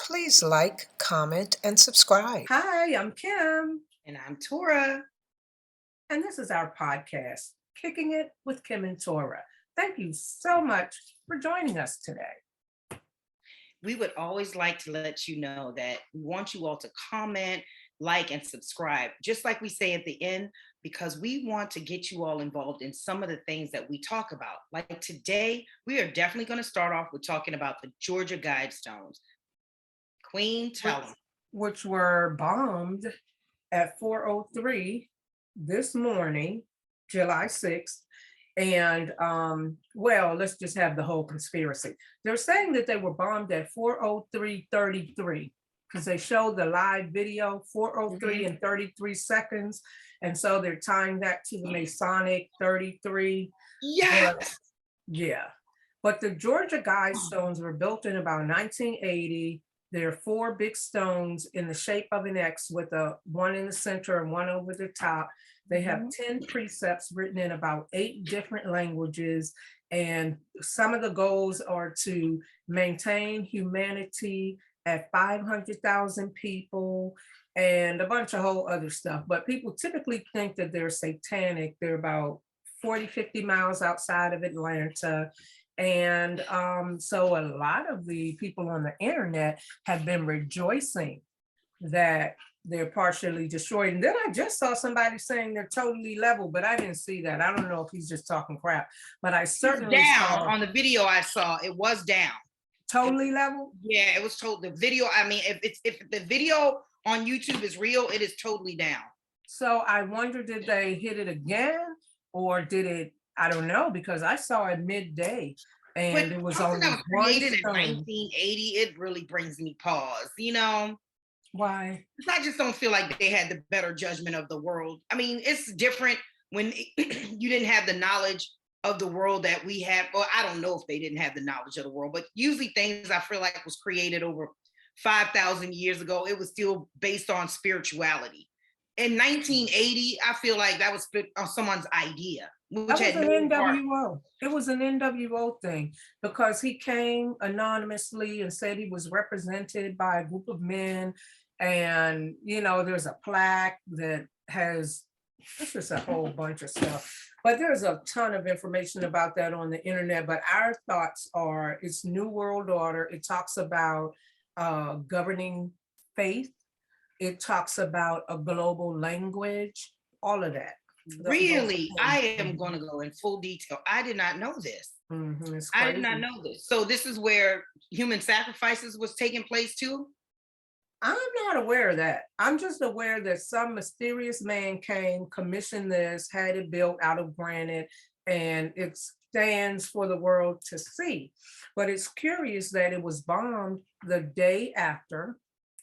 Please like, comment, and subscribe. Hi, I'm Kim, And I'm Tora. and this is our podcast, Kicking It with Kim and Tora. Thank you so much for joining us today. We would always like to let you know that we want you all to comment, like, and subscribe, just like we say at the end, because we want to get you all involved in some of the things that we talk about. Like today, we are definitely going to start off with talking about the Georgia Guidestones. Queen, tell them. Which were bombed at 4:03 this morning, July 6th. And well, let's just have the whole conspiracy. They're saying that they were bombed at 4:03:33 because they showed the live video 4:03 and 33 seconds. And so they're tying that to the Masonic 33. Yes. But, yeah. But the Georgia Guidestones were built in about 1980. There are four big stones in the shape of an X with a one in the center and one over the top. They have 10 precepts written in about 8 different languages. And some of the goals are to maintain humanity at 500,000 people and a bunch of whole other stuff. But people typically think that they're satanic. They're about 40, 50 miles outside of Atlanta. And so a lot of the people on the internet have been rejoicing that they're partially destroyed. And then I just saw somebody saying they're totally level, but I didn't see that. I don't know if he's just talking crap, but I certainly Down saw on the video I saw, it was down. totally level. Yeah, it was the video. I mean, if the video on YouTube is real, it is totally down. So I wonder, did they hit it again or did it? I don't know, because I saw it midday and it was only that was one created in stone. 1980. It really brings me pause. You know, Why? I just don't feel like they had the better judgment of the world. I mean, it's different when you didn't have the knowledge of the world that we have. Well, I don't know if they didn't have the knowledge of the world, but usually things I feel like was created over 5,000 years ago. It was still based on spirituality. In 1980, I feel like that was on someone's idea, which That was had an no heart. NWO. It was an NWO thing because he came anonymously and said he was represented by a group of men. And, you know, there's a plaque that has, it's just a whole bunch of stuff. But there's a ton of information about that on the internet. But our thoughts are it's New World Order. It talks about governing faith. It talks about a global language, all of that. Really, I am going to go in full detail. I did not know this. I did not know this. So this is where human sacrifices was taking place too? I'm not aware of that. I'm just aware that some mysterious man came, commissioned this, had it built out of granite, and it stands for the world to see. But it's curious that it was bombed the day after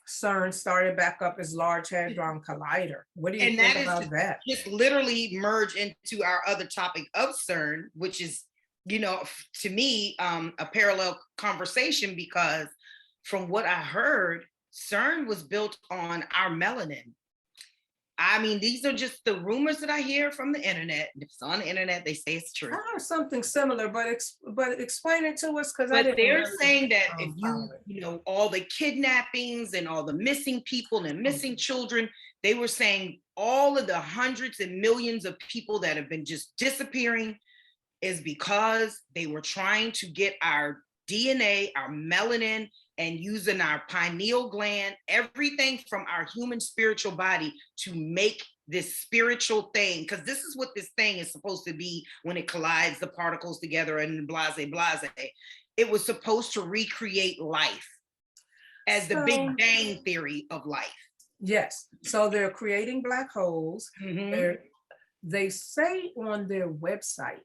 CERN started back up its Large Hadron Collider. What do you think about that? Just literally merge into our other topic of CERN, which is, you know, to me, a parallel conversation, because from what I heard, CERN was built on our melanin. I mean, these are just the rumors that I hear from the internet. If it's on the internet, they say it's true. I heard something similar, but explain it to us, because But they're saying that if you know, all the kidnappings and all the missing people and missing children, they were saying all of the hundreds and millions of people that have been just disappearing is because they were trying to get our DNA, our melanin, and using our pineal gland, everything from our human spiritual body to make this spiritual thing, because this is what this thing is supposed to be when it collides the particles together and blase. It was supposed to recreate life as the Big Bang theory of life. Yes. So they're creating black holes. They say on their website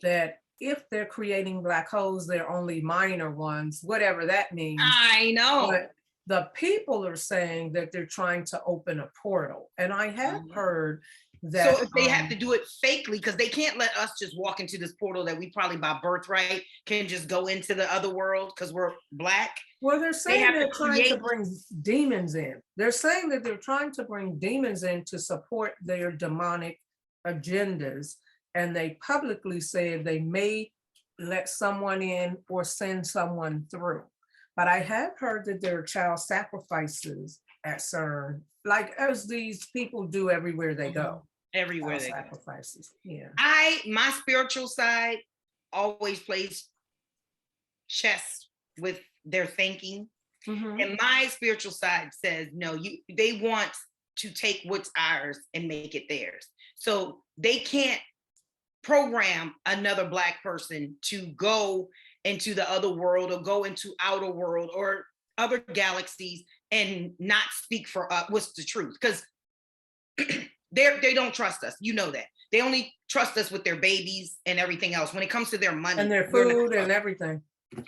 that if they're creating black holes, they're only minor ones, whatever that means. I know. But the people are saying that they're trying to open a portal. And I have heard that. So if they have to do it fakely, because they can't let us just walk into this portal that we probably by birthright can just go into the other world because we're Black. Well, they're saying they're trying to bring demons in. They're saying that they're trying to bring demons in to support their demonic agendas. And they publicly said they may let someone in or send someone through. But I have heard that there are child sacrifices at CERN, like as these people do everywhere they go. Everywhere Child they go. sacrifices. Yeah. My spiritual side always plays chess with their thinking. Mhm. And my spiritual side says, no, they want to take what's ours and make it theirs. So they can't program another Black person to go into the other world or go into outer world or other galaxies and not speak for us what's the truth. Because they don't trust us. You know that. They only trust us with their babies and everything else. When it comes to their money And their food and everything.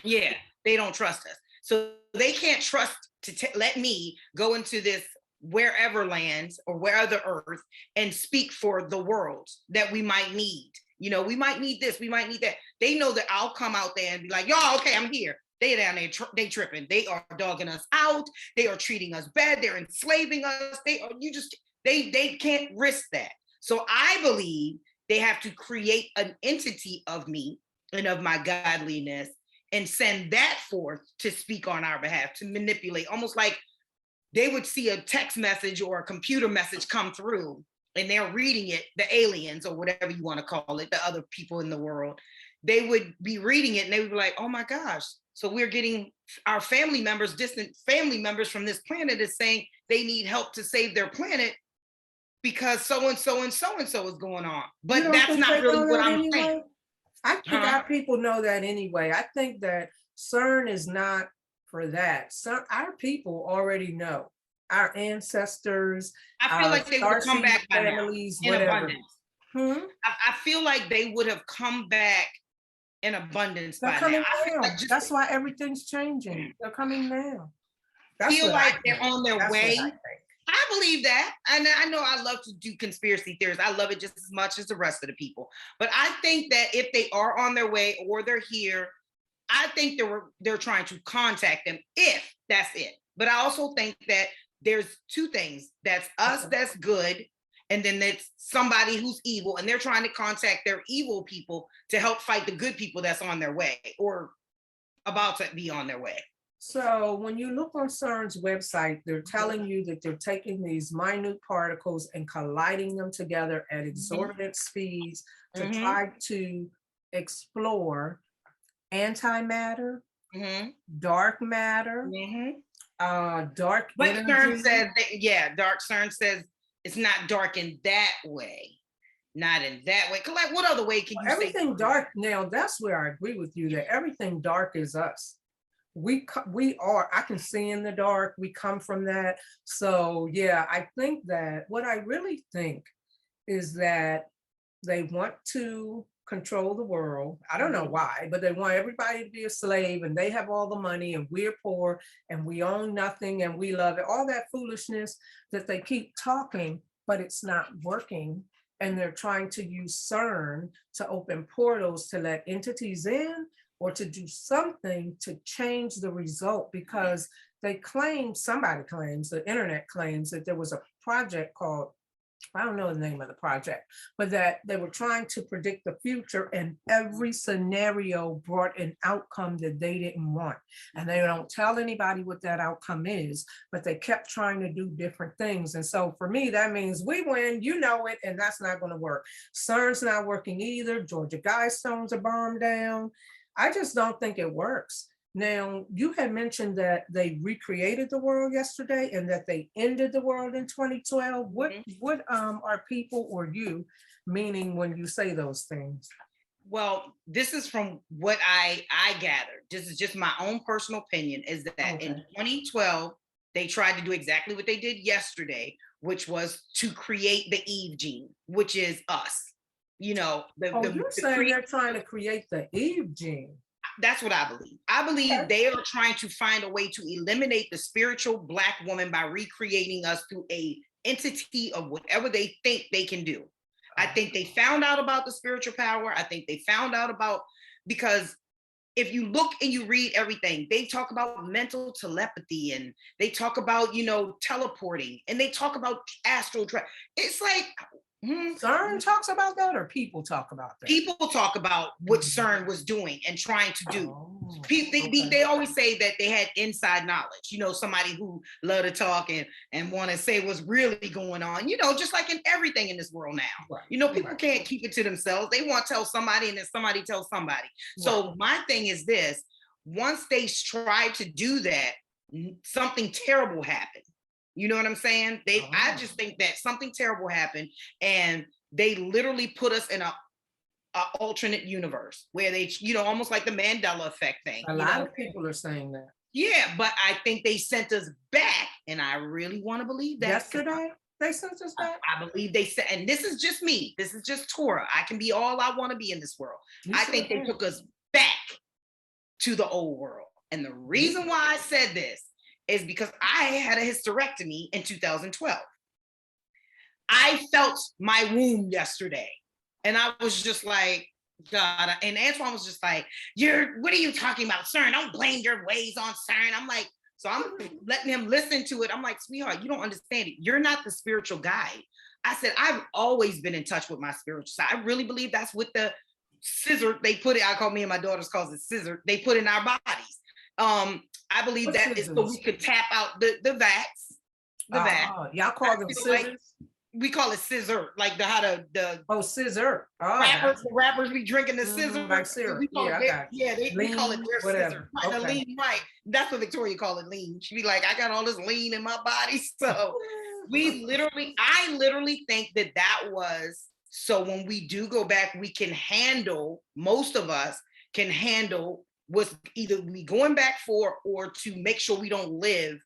Yeah, they don't trust us. So they can't trust to let me go into this wherever lands or wherever earth and speak for the world that we might need. We might need this, we might need that. They know that I'll come out there and be like, y'all, okay, I'm here. They down there, they tripping. They are dogging us out. They are treating us bad. They're enslaving us. They can't risk that. So I believe they have to create an entity of me and of my godliness and send that forth to speak on our behalf, to manipulate, almost like they would see a text message or a computer message come through and they're reading it, the aliens or whatever you want to call it, the other people in the world, they would be reading it and they would be like, oh my gosh. So we're getting our family members, distant family members from this planet is saying they need help to save their planet because so-and-so and so-and-so is going on. But that's not really what I'm saying. I think our people know that anyway. I think that CERN is not for that. Our people already know. Our ancestors, I feel like they would come back by families, now, in whatever. abundance. I feel like they would have come back in abundance They're by coming now. now. That's why everything's changing. They're coming now. That's feel like they're on their way. I believe that. And I know I love to do conspiracy theories. I love it just as much as the rest of the people. But I think that if they are on their way or they're here, I think they're trying to contact them if that's it. But I also think that there's two things. That's us, that's good. And then there's somebody who's evil and they're trying to contact their evil people to help fight the good people that's on their way or about to be on their way. So when you look on CERN's website, they're telling you that they're taking these minute particles and colliding them together at exorbitant speeds to try to explore antimatter, dark matter, dark but energy. CERN says CERN says it's not dark in that way. Not in that way. Like, what other way can you say? Everything dark now, that's where I agree with you that everything dark is us. We are, I can see in the dark, we come from that. So yeah, I think that what I really think is that they want to control the world. I don't know why, but they want everybody to be a slave and they have all the money and we're poor and we own nothing and we love it. All that foolishness that they keep talking, but it's not working. And they're trying to use CERN to open portals to let entities in or to do something to change the result, because they claim, somebody claims, the internet claims that there was a project called, I don't know the name of the project, but that they were trying to predict the future and every scenario brought an outcome that they didn't want. And they don't tell anybody what that outcome is, but they kept trying to do different things. And so for me, that means we win, you know it, and that's not going to work. CERN's not working either. Georgia Guidestones are bombed down. I just don't think it works. Now, you had mentioned that they recreated the world yesterday and that they ended the world in 2012. What are people or you meaning when you say those things? Well, this is from what I gathered. This is just my own personal opinion, is that in 2012, they tried to do exactly what they did yesterday, which was to create the Eve gene, which is us. You're saying they're trying to create the Eve gene. That's what I believe. I believe they are trying to find a way to eliminate the spiritual Black woman by recreating us through a entity of whatever they think they can do. I think they found out about the spiritual power. I think they found out about, because if you look and you read everything, they talk about mental telepathy and they talk about, teleporting, and they talk about astral travel. It's like, CERN talks about that, or people talk about that? People talk about what CERN was doing and trying to do. Oh, They always say that they had inside knowledge, you know, somebody who loved to talk and want to say what's really going on, you know, just like in everything in this world now. Right. You know, people can't keep it to themselves. They want to tell somebody, and then somebody tells somebody. So my thing is this: once they tried to do that, something terrible happened. You know what I'm saying? I just think that something terrible happened, and they literally put us in a alternate universe where they, you know, almost like the Mandela effect thing. A lot of people are saying that. Yeah, but I think they sent us back, and I really want to believe that. Yesterday, they sent us back? I believe they said, and this is just me. This is just Torah. I can be all I want to be in this world. I think they took us back to the old world. And the reason why I said this is because I had a hysterectomy in 2012. I felt my womb yesterday, and I was just like, God. And Antoine was just like, what are you talking about, CERN? Don't blame your ways on CERN. I'm like, so I'm letting him listen to it. I'm like, sweetheart, you don't understand it. You're not the spiritual guide. I said, I've always been in touch with my spiritual side. I really believe that's what the scissor they put it. I call me and my daughters calls it scissor. They put in our bodies. I believe that is so we could tap out the vats. The vat. Y'all call them scissors? Like, we call it scissor, like scissor. Rappers be drinking the scissor. Like syrup. We call we call it their scissor. Right, the lean, right. That's what Victoria call it, lean. She be like, I got all this lean in my body. So I literally think that was, so when we do go back, we can handle, most of us can handle what's either we going back for, or to make sure we don't live.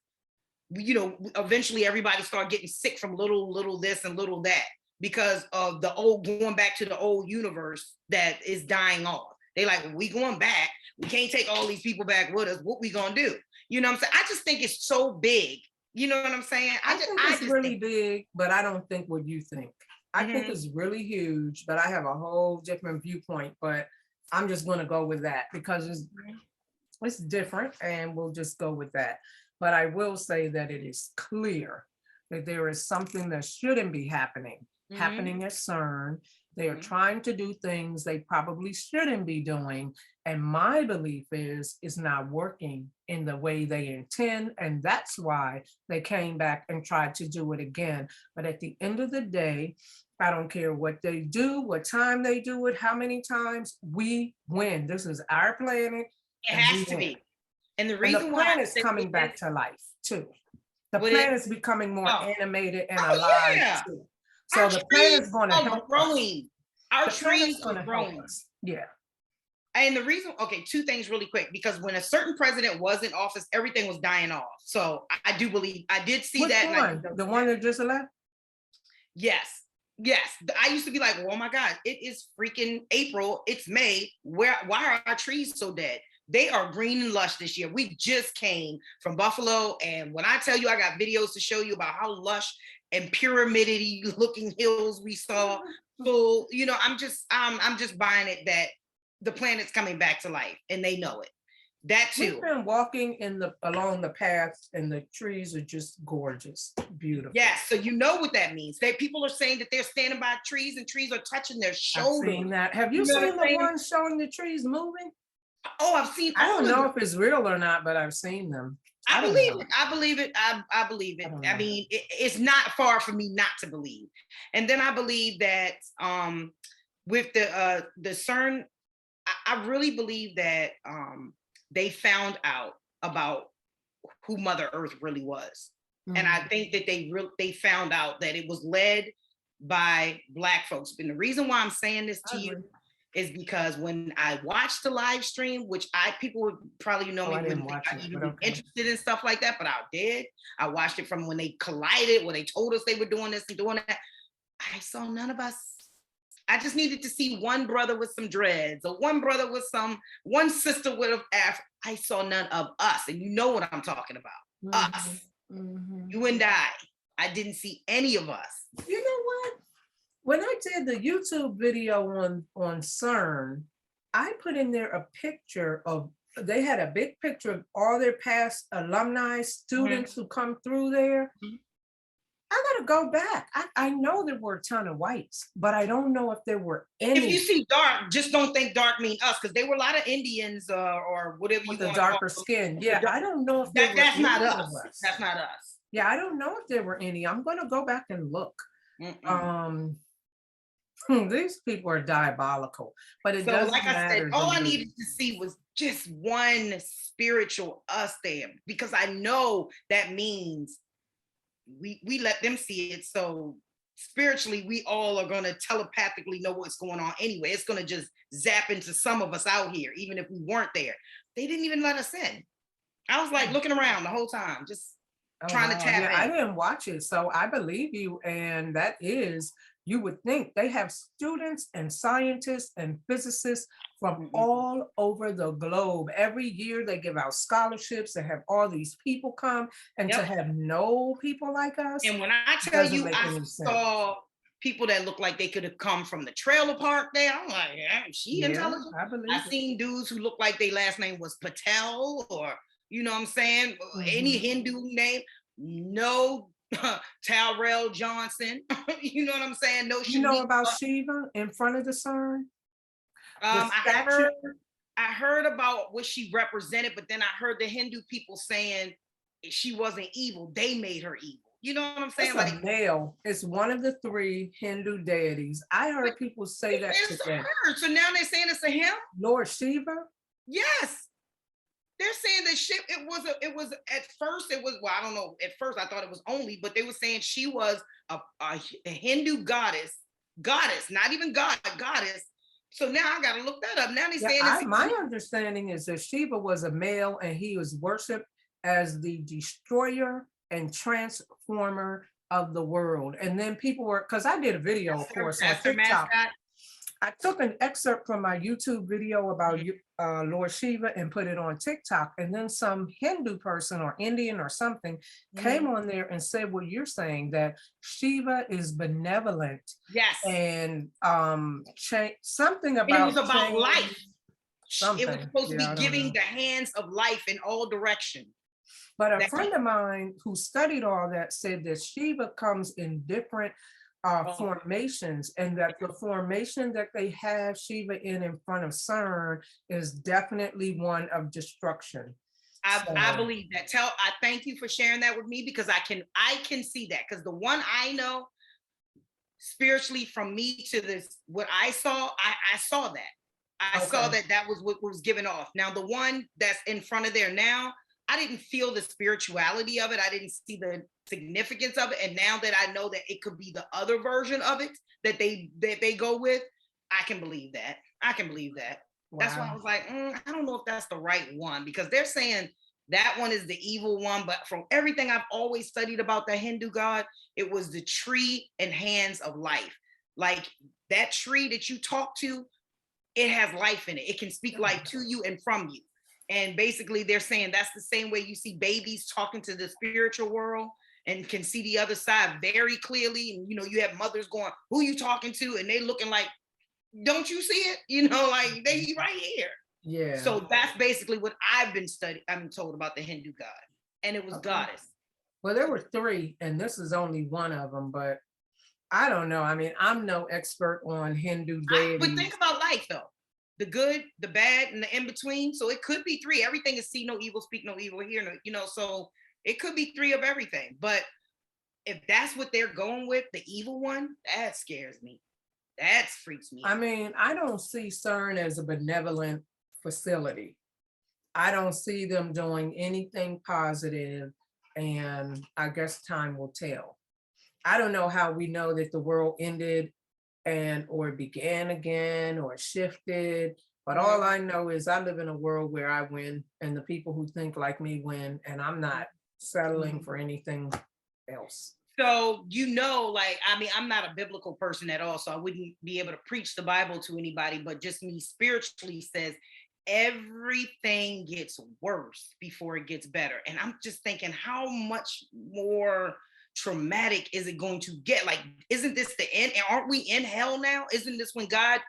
You know, eventually everybody start getting sick from little this and little that because of the old, going back to the old universe that is dying off. They like, we going back, we can't take all these people back with us. What we gonna do? You know what I'm saying? I just think it's so big. You know what I'm saying? I think it's really big, but I don't think what you think. I think it's really huge, but I have a whole different viewpoint. But I'm just going to go with that because it's different, and we'll just go with that. But I will say that it is clear that there is something that shouldn't be happening at CERN. They are trying to do things they probably shouldn't be doing. And my belief is it's not working in the way they intend. And that's why they came back and tried to do it again. But at the end of the day, I don't care what they do, what time they do it, how many times, we win. This is our planet. It has to be. And the reason why planet's coming back to life too. The planet's becoming more animated and alive too. So the planet's going to help growing. Our trees are growing. Yeah. And the reason, two things really quick, because when a certain president was in office, everything was dying off. So I do believe, I did see that. The one that just left? Yes. I used to be like, oh my God, it is freaking April. It's May. Why are our trees so dead? They are green and lush this year. We just came from Buffalo. And when I tell you, I got videos to show you about how lush and pyramidity looking hills we saw. So, you know, I'm just buying it that the planet's coming back to life, and they know it. That too. We've been walking along the paths, and the trees are just gorgeous, beautiful. Yes, so you know what that means. People are saying that they're standing by trees, and trees are touching their shoulders. I've seen that. Have you seen the one showing the trees moving? Oh, I've seen. I don't know if it's real or not, but I've seen them. I believe it. I believe it. I mean, it's not far for me not to believe. And then I believe that with the CERN, I really believe that they found out about who Mother Earth really was. And I think that they found out that it was led by Black folks. And the reason why I'm saying this to you is because when I watched the live stream, which people would probably me wouldn't think I'd even be interested in stuff like that, but I did. I watched it from when they collided, when they told us they were doing this and doing that. I saw none of us. I just needed to see one brother with some dreads, or one brother with one sister with a I saw none of us. And you know what I'm talking about. Us. You and I didn't see any of us. You know what? When I did the YouTube video on CERN, I put in there a picture of, they had a big picture of all their past alumni, students who come through there. I gotta go back. I know there were a ton of whites, but I don't know if there were If you any see dark, just don't think dark mean us, because there were a lot of Indians or whatever you with the want to call darker them. skin. Yeah, I don't know if there were That's not any of us. us. That's not us. Yeah, I don't know if there were any. I'm gonna go back and look. Mm-mm. These people are diabolical, but it So, doesn't like I said, matter all to I me. needed to see was just one spiritual us there, because I know that means we let them see it. So spiritually, we all are going to telepathically know what's going on anyway. It's going to just zap into some of us out here, even if we weren't there. They didn't even let us in. I was like looking around the whole time, just Oh, trying to wow. tap Yeah, I in. didn't watch it, so I believe you. And that is, you would think they have students and scientists and physicists from all over the globe. Every year they give out scholarships. They have all these people come, and to Yep. have no people like us And when I tell doesn't you, make I any sense. saw people that looked like they could have come from the trailer park there. I'm like, yeah, she Yeah, intelligent. I believe I it. seen dudes who looked like their last name was Patel, or you know what I'm saying, any Mhm. Hindu name. No Tyrell Johnson. You know what I'm saying? No You know Shanique. about Shiva in front of the CERN? The I statue? heard about what she represented, but then I heard the Hindu people saying she wasn't evil. They made her evil. You know what I'm saying? It's Like, a male. It's one of the three Hindu deities. I but heard people say that it's today. her. So now they're saying it's a him. Lord Shiva? Yes, they're saying that shit. It was at first. It was, well, I don't know. At first, I thought it was only, but they were saying she was a Hindu goddess, not even god, goddess. So now I got to look that up. Now they're Yeah, saying it's my understanding is that Shiva was a male and he was worshipped as the destroyer and transformer of the world. And then people were, because I did a video, of course, on that's their TikTok. mascot. I took an excerpt from my YouTube video about Lord Shiva and put it on TikTok. And then some Hindu person or Indian or something came on there and said what you're saying, that Shiva is benevolent Yes, and something and it was about about change, life. It was something. supposed to Yeah, I be don't giving know. the hands of life in all direction. But a That friend of mine who studied all that said that Shiva comes in different formations, and that the formation that they have Shiva in front of CERN is definitely one of destruction. I believe that. I thank you for sharing that with me, because I can see that, because the one I know spiritually from me to this, what I saw, I saw that. I saw that was what was given off. Now the one that's in front of there now, I didn't feel the spirituality of it. I didn't see the significance of it. And now that I know that it could be the other version of it that they go with, I can believe that. I can believe that. Wow. That's why I was like, I don't know if that's the right one, because they're saying that one is the evil one. But from everything I've always studied about the Hindu god, it was the tree and hands of life. Like that tree that you talk to, it has life in it. It can speak life to you and from you. And basically they're saying that's the same way you see babies talking to the spiritual world and can see the other side very clearly. And, you know, you have mothers going, who you talking to? And they looking like, don't you see it? You know, like they right here. Yeah. So that's basically what I'm told about the Hindu god. And it was goddess. Well, there were three, and this is only one of them, but I don't know. I mean, I'm no expert on Hindu deities. But think about life though. The good, the bad, and the in between. So it could be three. Everything is see no evil, speak no evil, hear no, you know, so it could be three of everything. But if that's what they're going with, the evil one, that scares me. That freaks me out. I mean, I don't see CERN as a benevolent facility. I don't see them doing anything positive, and I guess time will tell. I don't know how we know that the world ended or began again or shifted, but all I know is I live in a world where I win and the people who think like me win, and I'm not settling for anything else. So, you know, like, I mean, I'm not a biblical person at all, so I wouldn't be able to preach the Bible to anybody, but just me spiritually says everything gets worse before it gets better. And I'm just thinking, how much more traumatic is it going to get? Like, isn't this the end? Aren't we in hell now? Isn't this when God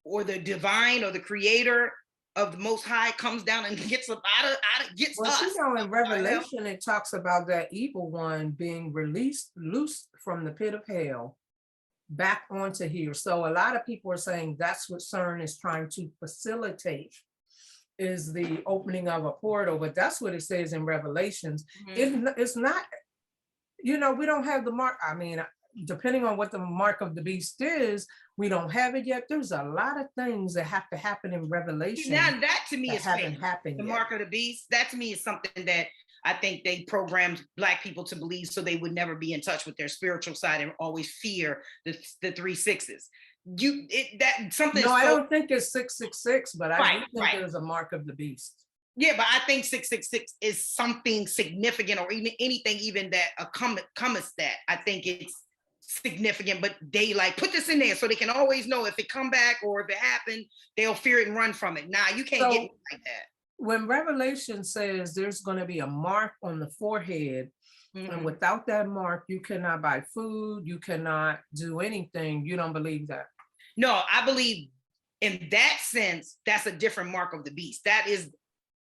or the divine or the creator of the Most High comes down and gets up out of gets Well, us. you know, in out of hell. Revelation, it talks about that evil one being loosed from the pit of hell back onto here. So a lot of people are saying that's what CERN is trying to facilitate, is the opening of a portal, but that's what it says in Revelations. It's not, you know, we don't have the mark. I mean, depending on what the mark of the beast is, we don't have it yet. There's a lot of things that have to happen in Revelation. Now that to me that is haven't fake. happened The yet. mark of the beast. That to me is something that I think they programmed Black people to believe so they would never be in touch with their spiritual side and always fear the 3 6s. Something. No, I don't think it's 666, but I do think right. there's a mark of the beast. Yeah, but I think 666 is something significant, or even anything even that comes that. I think it's significant, but they like put this in there so they can always know if it come back or if it happened, they'll fear it and run from it. Nah, you can't get me like that. When Revelation says there's going to be a mark on the forehead, and without that mark, you cannot buy food, you cannot do anything, you don't believe that? No, I believe in that sense, that's a different mark of the beast. That is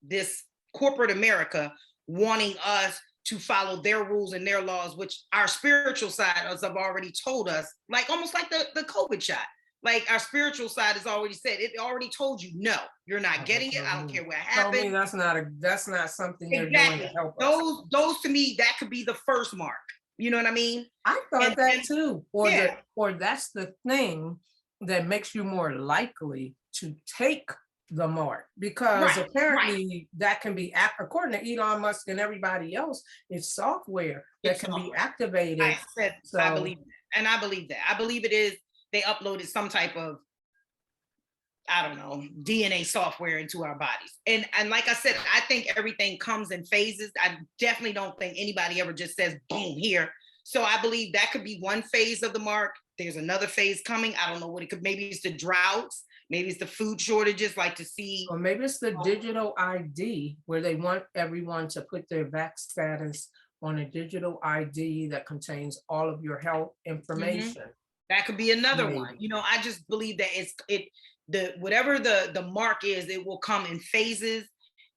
this corporate America wanting us to follow their rules and their laws, which our spiritual side has already told us, like almost like the COVID shot. Like our spiritual side has already said, it already told you, no, you're not getting it. I don't care what happened. Tell me that's not something they're doing to help us. Those to me, that could be the first mark. You know what I mean? I thought that too. Or that's the thing that makes you more likely to take the mark, because apparently that can be, according to Elon Musk and everybody else, it's software that can be activated. I believe that. And I believe that. I believe it is. They uploaded some type of, I don't know, DNA software into our bodies. And like I said, I think everything comes in phases. I definitely don't think anybody ever just says, boom, here. So I believe that could be one phase of the mark. There's another phase coming. I don't know what it could, maybe it's the droughts. Maybe it's the food shortages, like to see. Or maybe it's the digital ID, where they want everyone to put their vax status on a digital ID that contains all of your health information. That could be another one. You know, I just believe that whatever the mark is, it will come in phases.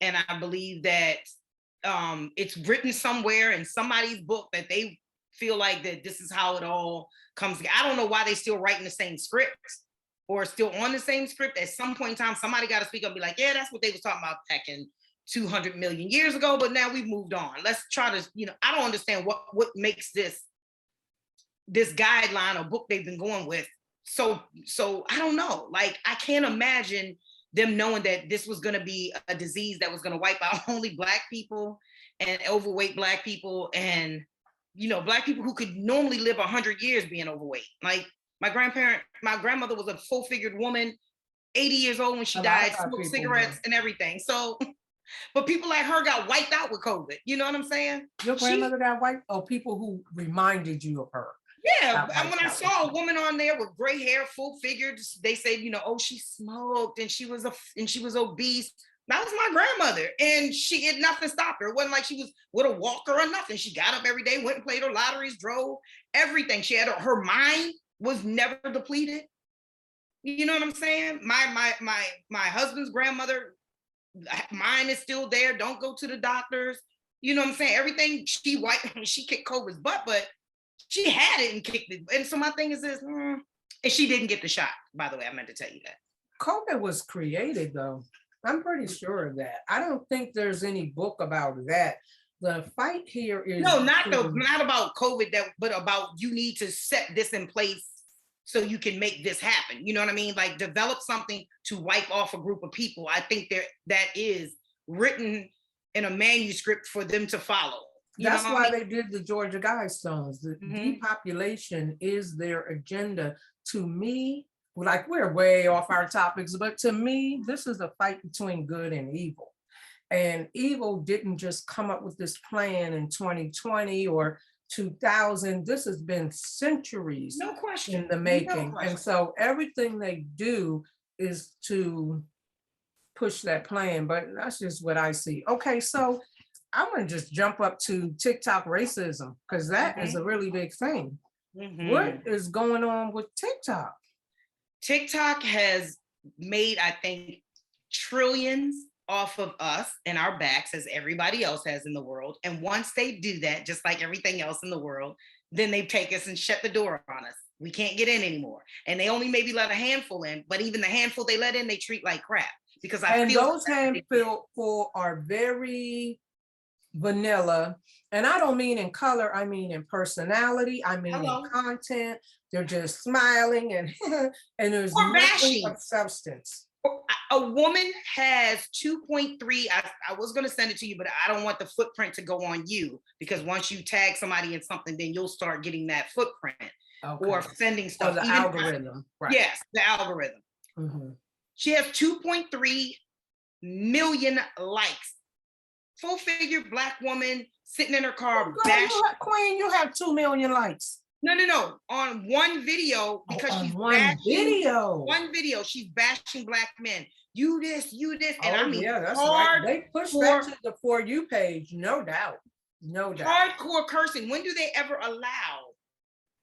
And I believe that it's written somewhere in somebody's book that they feel like that this is how it all comes together. I don't know why they still writing the same scripts or still on the same script. At some point in time, somebody got to speak up and be like, yeah, that's what they was talking about back in 200 million years ago, but now we've moved on. Let's try to, you know, I don't understand what makes this guideline or book they've been going with. So I don't know. Like, I can't imagine them knowing that this was going to be a disease that was going to wipe out only Black people and overweight Black people, and, you know, Black people who could normally live 100 years being overweight. Like my grandmother was a full-figured woman, 80 years old when she died, smoked cigarettes and everything. So, but people like her got wiped out with COVID. You know what I'm saying? Your grandmother got wiped? Oh, people who reminded you of her. Yeah, and when I saw a woman on there with gray hair, full figured, they said, you know, oh, she smoked and she was obese. That was my grandmother, and nothing stopped her. It wasn't like she was with a walker or nothing. She got up every day, went and played her lotteries, drove, everything. She had her mind was never depleted. You know what I'm saying? My husband's grandmother, mine is still there. Don't go to the doctors. You know what I'm saying? Everything she kicked COVID's butt, but she had it and kicked it. And so my thing is this, and she didn't get the shot, by the way. I meant to tell you that. COVID was created, though. I'm pretty sure of that. I don't think there's any book about that. The fight here is not about COVID, but about you need to set this in place so you can make this happen. You know what I mean? Like, develop something to wipe off a group of people. I think that is written in a manuscript for them to follow. That's why they did the Georgia Guidestones. The depopulation is their agenda. To me, like, we're way off our topics, but to me, this is a fight between good and evil. And evil didn't just come up with this plan in 2020 or 2000. This has been centuries in the making. And so everything they do is to push that plan, but that's just what I see. Okay, so I'm gonna just jump up to TikTok racism, because that is a really big thing. What is going on with TikTok? TikTok has made, I think, trillions off of us and our backs as everybody else has in the world. And once they do that, just like everything else in the world, then they take us and shut the door on us. We can't get in anymore. And they only maybe let a handful in, but even the handful they let in, they treat like crap. Because and those handful are very vanilla. And I don't mean in color, I mean in personality, I mean in content. They're just smiling and and there's nothing of substance. A woman has 2.3. I was going to send it to you, but I don't want the footprint to go on you, because once you tag somebody in something, then you'll start getting that footprint or sending stuff. Or the algorithm. Right. Yes, the algorithm. Mm-hmm. She has 2.3 million likes. Full figure Black woman sitting in her car. Queen, you have 2 million likes. No. On one video, because she's one video, she's bashing Black men. You this, and I mean, that's right. They push that to the For You page, no doubt. Hardcore cursing. When do they ever allow?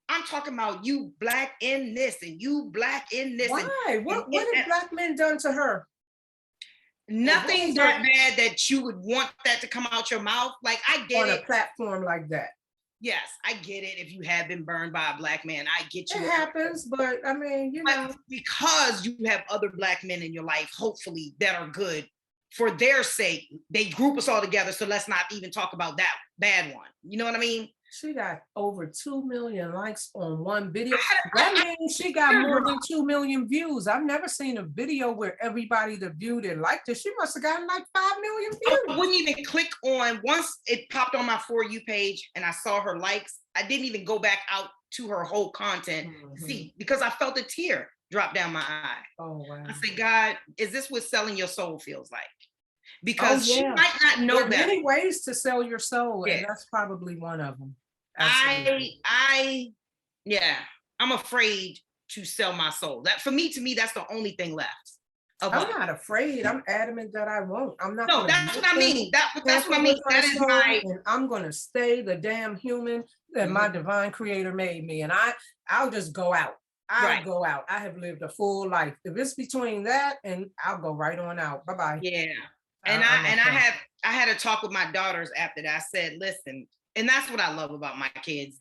I'm talking about you Black in this and you Black in this. Why? What have Black men done to her? Nothing that bad that you would want that to come out your mouth. Like, I get it. On a platform like that. Yes, I get it. If you have been burned by a Black man, I get you. It happens, but I mean, you know. Because you have other Black men in your life, hopefully, that are good. For their sake, they group us all together. So let's not even talk about that bad one. You know what I mean? She got over 2 million likes on one video. That means she got more than 2 million views. I've never seen a video where everybody that viewed it liked it. She must have gotten like 5 million views. I wouldn't even click on, once it popped on my For You page and I saw her likes, I didn't even go back out to her whole content to see, because I felt a tear drop down my eye. Oh, wow. I said, God, is this what selling your soul feels like? Because she might not know that. There are many ways to sell your soul, and that's probably one of them. I'm afraid to sell my soul. That to me, that's the only thing left. I'm not afraid. I'm adamant that I won't. I'm not. No, that's what I mean. That's what I mean. That is my. And I'm going to stay the damn human that my divine creator made me, and I'll just go out. I'll go out. I have lived a full life. If it's between that, and I'll go right on out. Bye bye. Yeah. And I had a talk with my daughters after that. I said, listen, and that's what I love about my kids.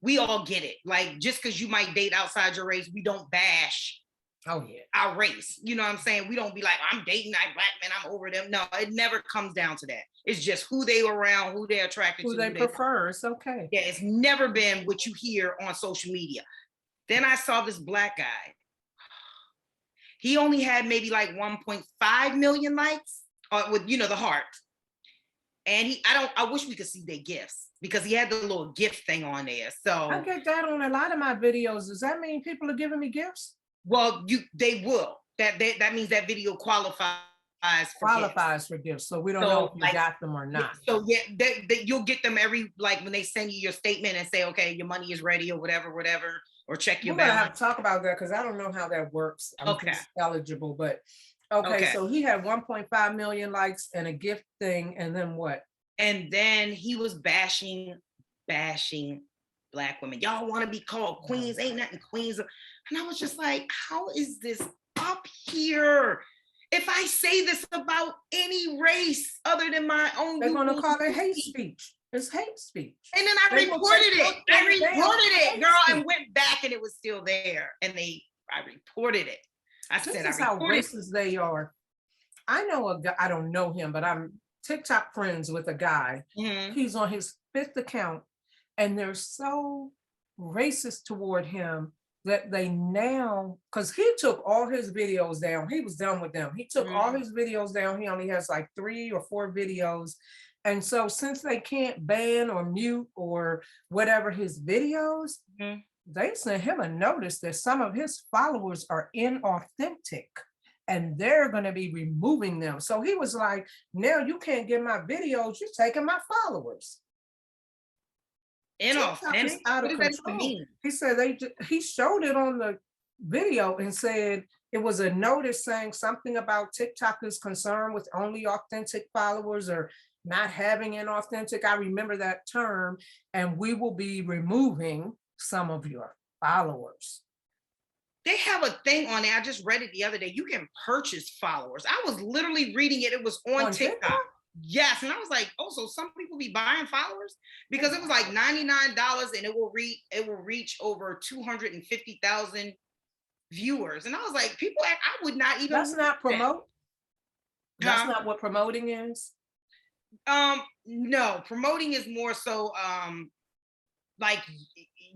We all get it. Like, just because you might date outside your race, we don't bash our race. You know what I'm saying? We don't be like, I'm dating that Black man, I'm over them. No, it never comes down to that. It's just who they were around, who they're attracted to. Who they prefer. It's okay. Yeah, it's never been what you hear on social media. Then I saw this Black guy. He only had maybe like 1.5 million likes. With the heart, and I wish we could see their gifts, because he had the little gift thing on there. So I get that on a lot of my videos. Does that mean people are giving me gifts? Well, they will. That means that video qualifies for gifts. So we don't know if you got them or not. So you'll get them every, like, when they send you your statement and say, okay, your money is ready, or whatever, or check your balance. I have to talk about that, because I don't know how that works. I'm just eligible, but. Okay, so he had 1.5 million likes and a gift thing, and then what? And then he was bashing Black women. Y'all want to be called queens? Ain't nothing queens. And I was just like, how is this up here? If I say this about any race other than my own, they're going to call it hate speech. It's hate speech. And then I reported it, girl, and went back, and it was still there. And I reported it. This is how racist they are. I know a guy, I don't know him, but I'm TikTok friends with a guy. He's on his 5th account, and they're so racist toward him that they now, because he took all his videos down. He was done with them. He took all his videos down. He only has like 3 or 4 videos. And so since they can't ban or mute or whatever his videos, they sent him a notice that some of his followers are inauthentic and they're going to be removing them. So he was like, now you can't get my videos, you're taking my followers. Inauthentic? Out of control. He said he showed it on the video and said it was a notice saying something about TikTok is concerned with only authentic followers or not having inauthentic. I remember that term, and we will be removing some of your followers. they have a thing on there. I just read it the other day. You can purchase followers. I was literally reading it. It was on TikTok. Yes. And I was like, oh, so some people be buying followers? Because it was like $99 and it will reach over 250,000 viewers. And I was like, people, I would not even. That's not promote. That's Huh? not what promoting is. No, promoting is more so like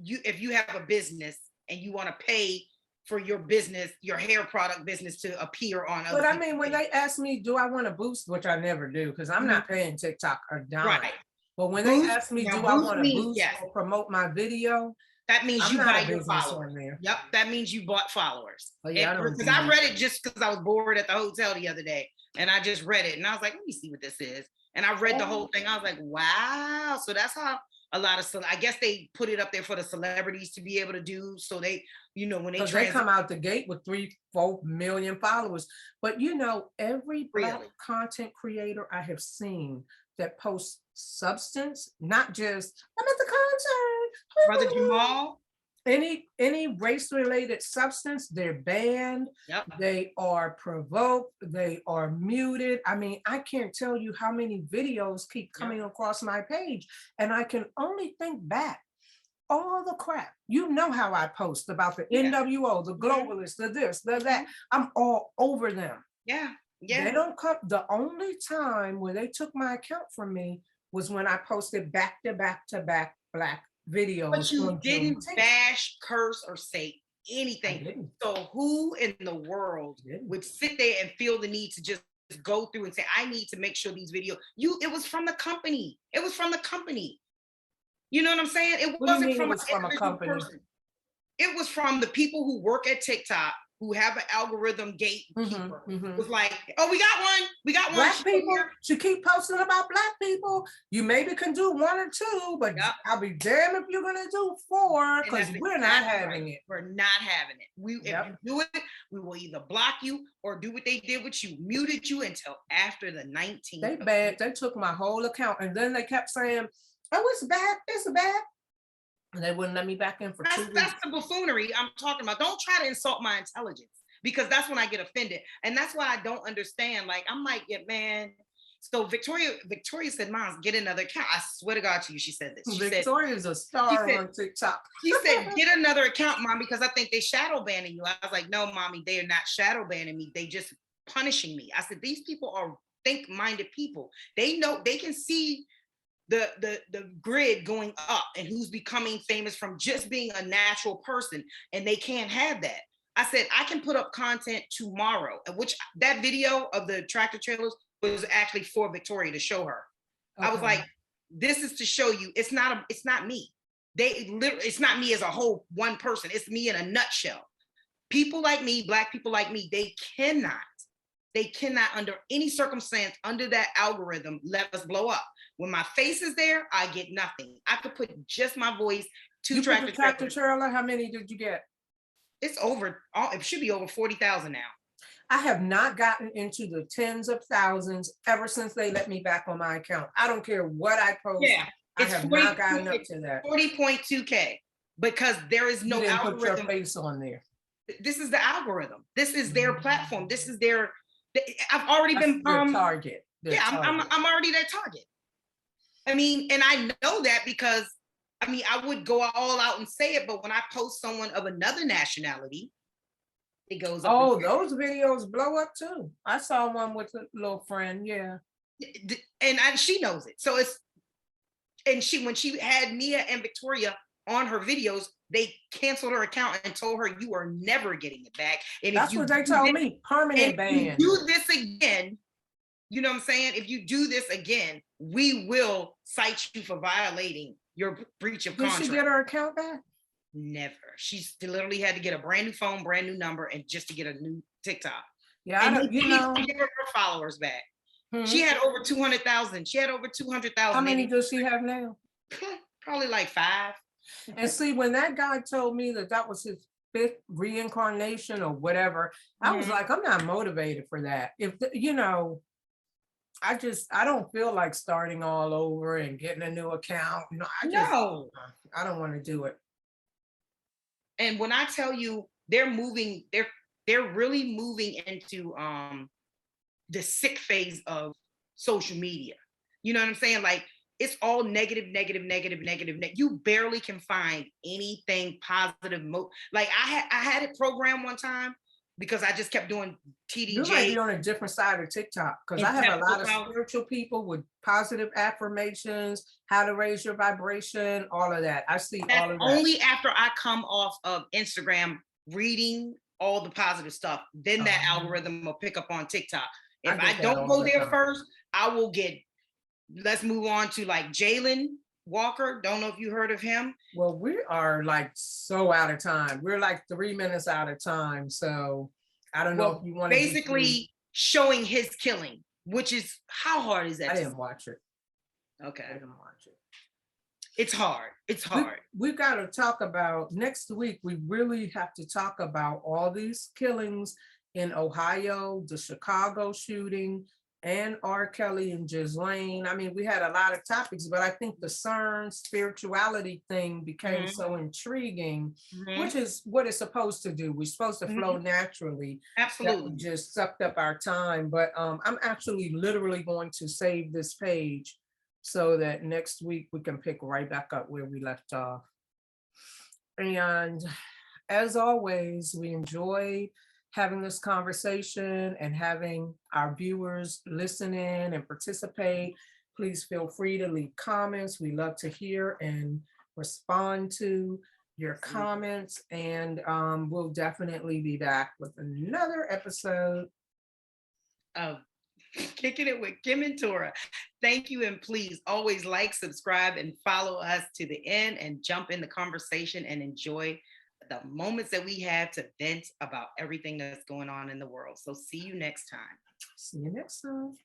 if you have a business and you want to pay for your business, your hair product business to appear on other. But I mean, when they ask me, do I want to boost, which I never do, because I'm not paying TikTok a dime. Right. But when they ask me, do I want to boost or promote my video, that means you buy your followers. On there. Yep, that means you bought followers. Oh, yeah, because I read it just because I was bored at the hotel the other day, and I just read it, and I was like, let me see what this is. And I read the whole thing. I was like, wow. So that's how a lot of, I guess they put it up there for the celebrities to be able to do. So they, you know, when they come out the gate with 3-4 million followers. But you know, every Black content creator I have seen that posts substance, not just I'm at the concert, Brother Jamal, any race related substance, they're banned. Yep. They are provoked, they are muted. I mean, I can't tell you how many videos keep coming across my page, and I can only think back all the crap. You know how I post about the NWO, the globalists, the this, the that. I'm all over them. Yeah. They don't come. The only time where they took my account from me was when I posted back to back Black videos. But you didn't bash, curse, or say anything. So who in the world would sit there and feel the need to just go through and say, I need to make sure these videos, it was from the company. It was from the company. You know what I'm saying? It wasn't from a company. Person. It was from the people who work at TikTok, who have an algorithm gatekeeper. Was like, oh, we got one. Black people should keep posting about Black people. You maybe can do 1 or 2, but I'll be damned if you're gonna do 4, because we're not having it. We're not having it. If you do it, we will either block you or do what they did with you, muted you until after the 19th. They took my whole account, and then they kept saying, oh, it's bad. And they wouldn't let me back in for 2 weeks. That's the buffoonery I'm talking about. Don't try to insult my intelligence, because that's when I get offended. And that's why I don't understand. Like, I'm like, yeah, man. So Victoria said, Mom, get another account. I swear to God to you, she said this. Victoria's a star on TikTok. She said, get another account, Mom, because I think they shadow banning you. I was like, no, Mommy, they are not shadow banning me. They just punishing me. I said, these people are think-minded people. They know, they can see the grid going up and who's becoming famous from just being a natural person, and they can't have that. I said, I can put up content tomorrow, which that video of the tractor trailers was actually for Victoria to show her. Okay. I was like, this is to show you it's not me. It's not me as a whole one person. It's me in a nutshell. People like me, Black people like me, they cannot under any circumstance, under that algorithm, let us blow up. When my face is there, I get nothing. I could put just my voice to tractor trailer. How many did you get? It's over. It should be over 40,000 now. I have not gotten into the tens of thousands ever since they let me back on my account. I don't care what I post. Yeah, I have not gotten up to that. 40.2K, because there is no algorithm. Put your face on there. This is the algorithm. This is their platform. This is their. I've already been target. I'm already their target. I mean, and I know that because, I mean, I would go all out and say it, but when I post someone of another nationality, it goes up. Oh, those videos blow up too. I saw one with a little friend, yeah. And she knows it. So when she had Mia and Victoria on her videos, they canceled her account and told her, you are never getting it back. And that's what they told me, permanent ban. If you do this again, you know what I'm saying? If you do this again, we will cite you for violating your breach of contract. Did she get her account back? Never. She literally had to get a brand new phone, brand new number, and just to get a new TikTok. Yeah, and give her followers back. She had over 200,000. She had over 200,000. How many does she have now? Probably like 5. And see, when that guy told me that was his 5th reincarnation or whatever, I was like, I'm not motivated for that. If I don't feel like starting all over and getting a new account. No, I don't want to do it. And when I tell you, they're moving, they're really moving into the sick phase of social media. You know what I'm saying? Like it's all negative, negative, negative, negative. You barely can find anything positive. Like I had it programmed one time because I just kept doing You might be TDJ. on a different side of TikTok because I And have a lot of Pepper spiritual people with positive affirmations, how to raise your vibration, all of that. I see That's all of that. only after I come off of Instagram reading all the positive stuff. Then that algorithm will pick up on TikTok. If I get that don't all go the there time. first, I will get, let's move on to like Jalen Walker. Don't know if you heard of him. Well, we are like so out of time. We're like 3 minutes out of time. So I don't know if you want to basically showing his killing, which is, how hard is that? I didn't watch it. Okay. I didn't watch it. It's hard. It's hard. We've got to talk about next week. We really have to talk about all these killings in Ohio, the Chicago shooting, and R. Kelly and Ghislaine. I mean, we had a lot of topics, but I think the CERN spirituality thing became so intriguing, which is what it's supposed to do. We're supposed to flow naturally. Absolutely. That just sucked up our time. But I'm actually literally going to save this page so that next week we can pick right back up where we left off. And as always, we enjoyed having this conversation and having our viewers listen in and participate. Please feel free to leave comments. We love to hear and respond to your comments. And we'll definitely be back with another episode of Kicking It with Kim and Tora. Thank you, and please always like, subscribe, and follow us to the end and jump in the conversation and enjoy the moments that we have to vent about everything that's going on in the world. So see you next time. See you next time.